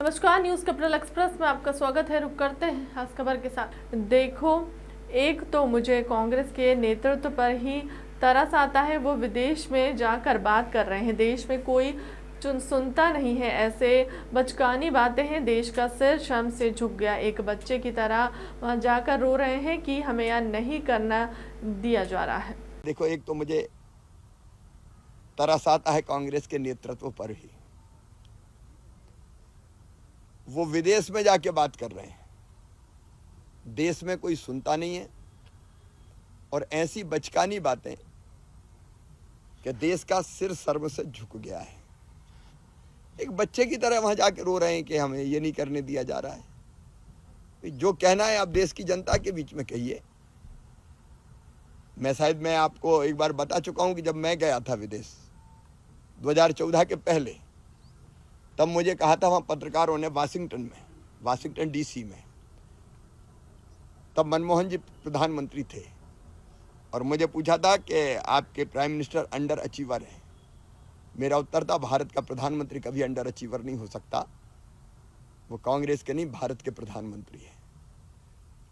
नमस्कार, news capital express में आपका स्वागत है। रुक करते हैं खास खबर के साथ। देखो, एक तो मुझे कांग्रेस के नेतृत्व पर ही तरस आता है। वो विदेश में जाकर बात कर रहे हैं, देश में कोई सुनता नहीं है। ऐसे बचकानी बातें हैं। देश का सिर शर्म से झुक गया। एक बच्चे की तरह वहां जाकर रो रहे हैं कि हमें यह नहीं करना दिया जा रहा है। देखो, एक तो मुझे तरस आता है कांग्रेस के नेतृत्व पर ही। वो विदेश में जाके बात कर रहे हैं, देश में कोई सुनता नहीं है। और ऐसी बचकानी बातें कि देश का सिर शर्म से झुक गया है। एक बच्चे की तरह वहां जाके रो रहे हैं कि हमें ये नहीं करने दिया जा रहा है। जो कहना है आप देश की जनता के बीच में कहिए। मैं आपको एक बार बता चुका हूं कि जब मैं गया था विदेश 2014 के पहले, तब मुझे कहा था वहां पत्रकारों ने वाशिंगटन डीसी में, तब मनमोहन जी प्रधानमंत्री थे, और मुझे पूछा था कि आपके प्राइम मिनिस्टर अंडर अचीवर हैं। मेरा उत्तर था, भारत का प्रधानमंत्री कभी अंडर अचीवर नहीं हो सकता। वो कांग्रेस के नहीं, भारत के प्रधानमंत्री हैं।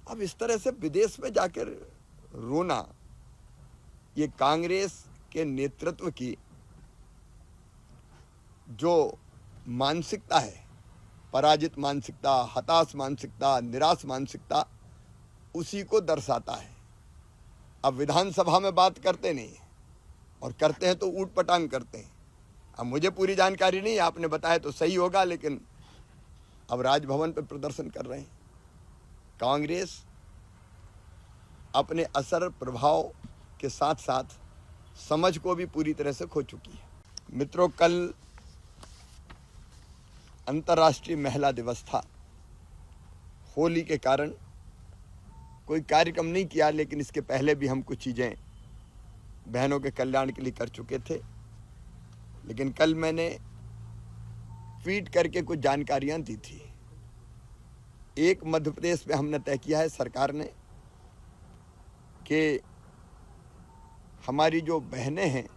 अब इस तरह से विदेश में जाकर रोना, ये कांग्रेस के नेतृत्व की जो मानसिकता है, पराजित मानसिकता, हताश मानसिकता, निराश मानसिकता, उसी को दर्शाता है। अब विधानसभा में बात करते नहीं है, और करते हैं तो ऊट पटांग करते हैं। अब मुझे पूरी जानकारी नहीं है, आपने बताया तो सही होगा, लेकिन अब राजभवन पे प्रदर्शन कर रहे हैं। कांग्रेस अपने असर प्रभाव के साथ साथ समझ को भी पूरी तरह से खो चुकी है। मित्रों, कल अंतर्राष्ट्रीय महिला दिवस था। होली के कारण कोई कार्यक्रम नहीं किया, लेकिन इसके पहले भी हम कुछ चीज़ें बहनों के कल्याण के लिए कर चुके थे। लेकिन कल मैंने ट्वीट करके कुछ जानकारियां दी थी। एक, मध्य प्रदेश में हमने तय किया है सरकार ने कि हमारी जो बहनें हैं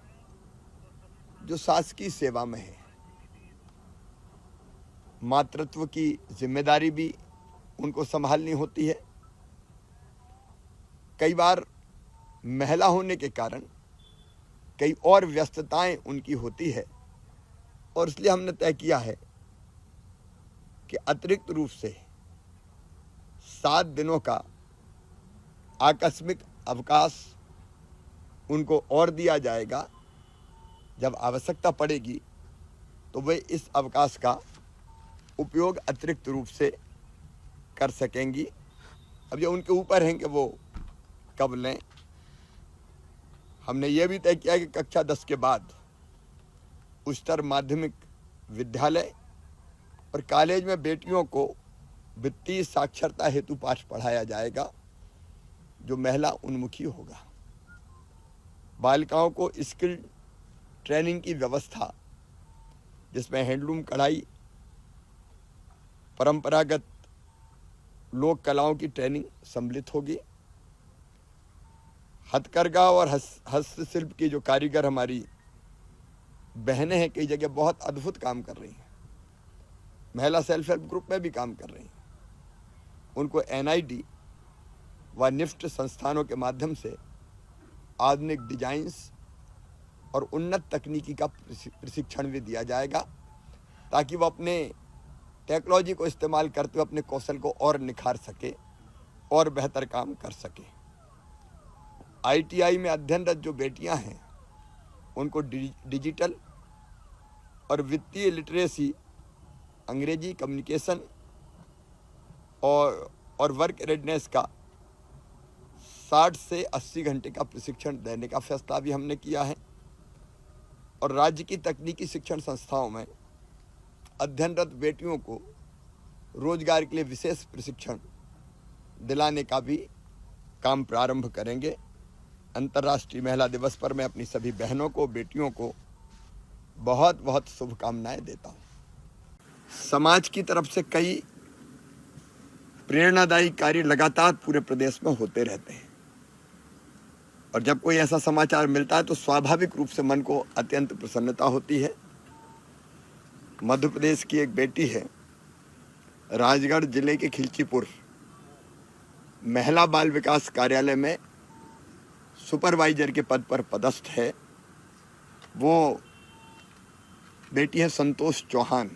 जो शासकीय सेवा में हैं, मातृत्व की जिम्मेदारी भी उनको संभालनी होती है। कई बार महिला होने के कारण कई और व्यस्तताएं उनकी होती है, और इसलिए हमने तय किया है कि अतिरिक्त रूप से 7 दिनों का आकस्मिक अवकाश उनको और दिया जाएगा। जब आवश्यकता पड़ेगी तो वे इस अवकाश का उपयोग अतिरिक्त रूप से कर सकेंगी। अब ये उनके ऊपर है कि वो कब लें। हमने ये भी तय किया कि कक्षा 10 के बाद उच्चतर माध्यमिक विद्यालय और कॉलेज में बेटियों को वित्तीय साक्षरता हेतु पाठ पढ़ाया जाएगा, जो महिला उन्मुखी होगा। बालिकाओं को स्किल ट्रेनिंग की व्यवस्था, जिसमें हैंडलूम, कढ़ाई, परंपरागत लोक कलाओं की ट्रेनिंग सम्मिलित होगी। हथकरघा और हस्तशिल्प की जो कारीगर हमारी बहनें हैं, कई जगह बहुत अद्भुत काम कर रही हैं। महिला सेल्फ हेल्प ग्रुप में भी काम कर रही हैं। उनको NID व निफ्ट संस्थानों के माध्यम से आधुनिक डिजाइन्स और उन्नत तकनीकी का प्रशिक्षण भी दिया जाएगा, ताकि वो अपने टेक्नोलॉजी को इस्तेमाल करते हुए अपने कौशल को और निखार सके और बेहतर काम कर सके। ITI में अध्ययनरत जो बेटियां हैं, उनको डिजिटल और वित्तीय लिटरेसी, अंग्रेजी, कम्युनिकेशन और वर्क रेडनेस का 60 से 80 घंटे का प्रशिक्षण देने का फैसला भी हमने किया है। और राज्य की तकनीकी शिक्षण संस्थाओं में अध्ययनरत बेटियों को रोजगार के लिए विशेष प्रशिक्षण दिलाने का भी काम प्रारंभ करेंगे। अंतर्राष्ट्रीय महिला दिवस पर मैं अपनी सभी बहनों को, बेटियों को बहुत बहुत शुभकामनाएं देता हूं। समाज की तरफ से कई प्रेरणादायी कार्य लगातार पूरे प्रदेश में होते रहते हैं, और जब कोई ऐसा समाचार मिलता है तो स्वाभाविक रूप से मन को अत्यंत प्रसन्नता होती है। मध्य प्रदेश की एक बेटी है राजगढ़ जिले के खिलचीपुर महिला बाल विकास कार्यालय में सुपरवाइजर के पद पर पदस्थ है। वो बेटी है संतोष चौहान,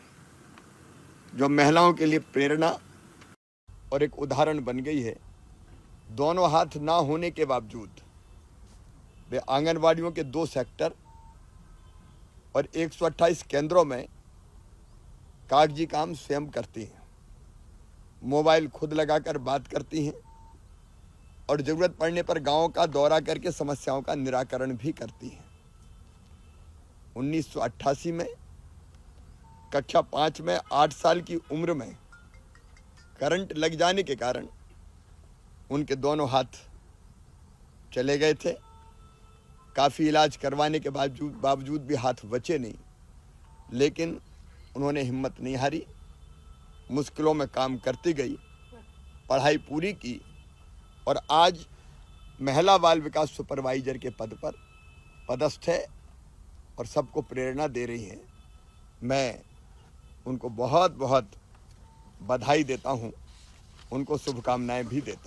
जो महिलाओं के लिए प्रेरणा और एक उदाहरण बन गई है। दोनों हाथ ना होने के बावजूद वे आंगनवाड़ियों के 2 सेक्टर और 128 केंद्रों में कागजी काम स्वयं करती हैं, मोबाइल खुद लगाकर बात करती हैं और ज़रूरत पड़ने पर गांवों का दौरा करके समस्याओं का निराकरण भी करती हैं। 1988 में कक्षा 5 में 8 साल की उम्र में करंट लग जाने के कारण उनके दोनों हाथ चले गए थे। काफ़ी इलाज करवाने के बावजूद भी हाथ बचे नहीं, लेकिन उन्होंने हिम्मत नहीं हारी, मुश्किलों में काम करती गई, पढ़ाई पूरी की और आज महिला बाल विकास सुपरवाइजर के पद पर पदस्थ है और सबको प्रेरणा दे रही हैं। मैं उनको बहुत बहुत बधाई देता हूं, उनको शुभकामनाएं भी देता हूं।